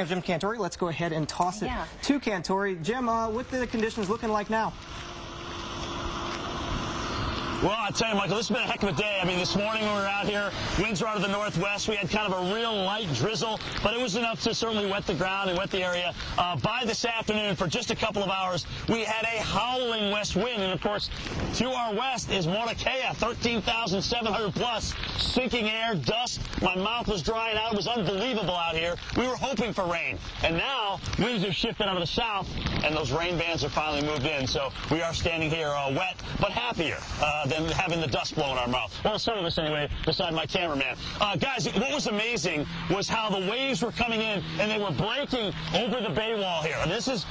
Jim Cantore, let's go ahead and toss it to Cantore. Jim, what the conditions looking like now? Well, I tell you, Michael, this has been a heck of a day. I mean, this morning when we were out here, winds were out of the northwest. We had kind of a real light drizzle, but it was enough to certainly wet the ground and wet the area. By this afternoon, for just a couple of hours, we had a howling west wind. And, of course, to our west is Mauna Kea, 13,700 plus, sinking air, dust. My mouth was drying out. It was unbelievable out here. We were hoping for rain. And now, winds are shifting out of the south, and those rain bands have finally moved in. So we are standing here wet, but happier than having the dust blow in our mouth. Well, some of us anyway, beside my cameraman. Guys, what was amazing was how the waves were coming in and they were breaking over the bay wall here. And this is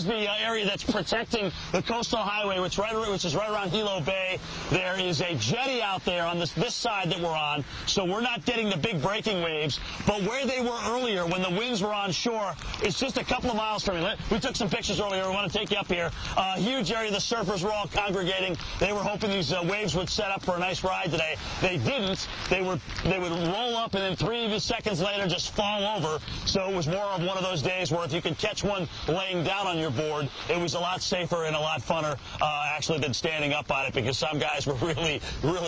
the area that's protecting the coastal highway, which is right around Hilo Bay. There is a jetty out there on this side that we're on, so we're not getting the big breaking waves. But where they were earlier, when the winds were on shore, it's just a couple of miles from me. We took some pictures earlier. We want to take you up here. Huge area. The surfers were all congregating. They were hoping these waves would set up for a nice ride today. They didn't. They would roll up and then 3 seconds later just fall over. So it was more of one of those days where if you could catch one laying down on your board, it was a lot safer and a lot funner actually than standing up on it, because some guys were really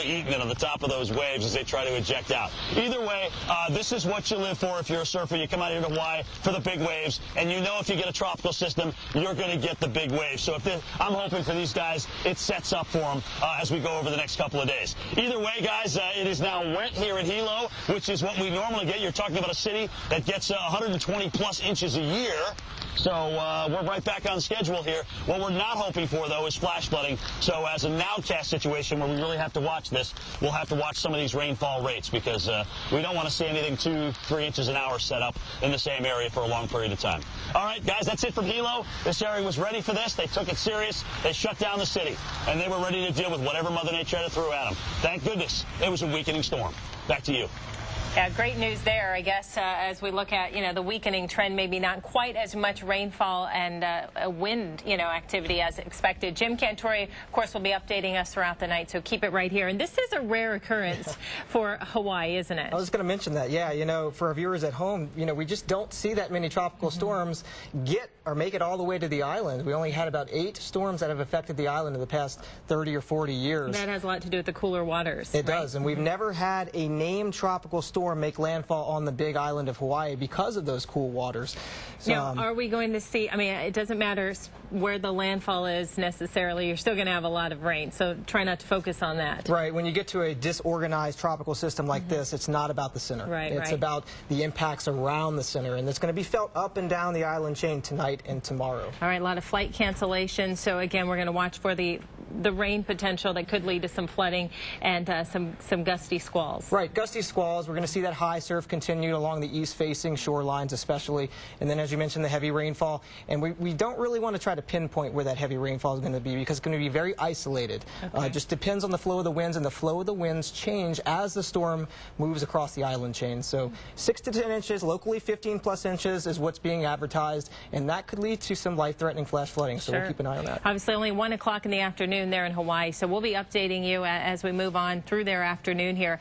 eating it on the top of those waves as they try to eject out. Either way, this is what you live for if you're a surfer. You come out here to Hawaii for the big waves, and you know if you get a tropical system, you're going to get the big waves. So I'm hoping for these guys, it sets up for them as we go over the next couple of days. Either way, guys, it is now wet here at Hilo, which is what we normally get. You're talking about a city that gets 120 plus inches a year. So we're right back on schedule here. What we're not hoping for, though, is flash flooding. So as a nowcast situation where we really have to watch this, we'll have to watch some of these rainfall rates, because we don't want to see anything 2-3 inches an hour set up in the same area for a long period of time. All right, guys, that's it from Hilo. This area was ready for this. They took it serious. They shut down the city, and they were ready to deal with whatever Mother Nature threw at them. Thank goodness it was a weakening storm. Back to you. Yeah, great news there, I guess, as we look at, the weakening trend, maybe not quite as much rainfall and wind, activity as expected. Jim Cantore, of course, will be updating us throughout the night, so keep it right here. And this is a rare occurrence for Hawaii, isn't it? I was going to mention that, yeah. For our viewers at home, we just don't see that many tropical storms get or make it all the way to the island. We only had about 8 storms that have affected the island in the past 30 or 40 years. That has a lot to do with the cooler waters. It does, and we've never had a named tropical storm make landfall on the big island of Hawaii because of those cool waters. So, now, are we going to see, it doesn't matter where the landfall is necessarily, you're still going to have a lot of rain, so try not to focus on that. Right, when you get to a disorganized tropical system like this, it's not about the center. Right, it's about the impacts around the center, and it's going to be felt up and down the island chain tonight and tomorrow. All right, a lot of flight cancellations, so again, we're going to watch for the rain potential that could lead to some flooding and some gusty squalls. Right, gusty squalls. We're going to see that high surf continue along the east-facing shorelines especially, and then as you mentioned, the heavy rainfall. And we don't really want to try to pinpoint where that heavy rainfall is going to be, because it's going to be very isolated. Okay. Just depends on the flow of the winds, and the flow of the winds change as the storm moves across the island chain. So 6 to 10 inches, locally 15 plus inches is what's being advertised, and that could lead to some life-threatening flash flooding, so we'll keep an eye on that. Obviously only 1 o'clock in the afternoon there in Hawaii, so we'll be updating you as we move on through their afternoon here.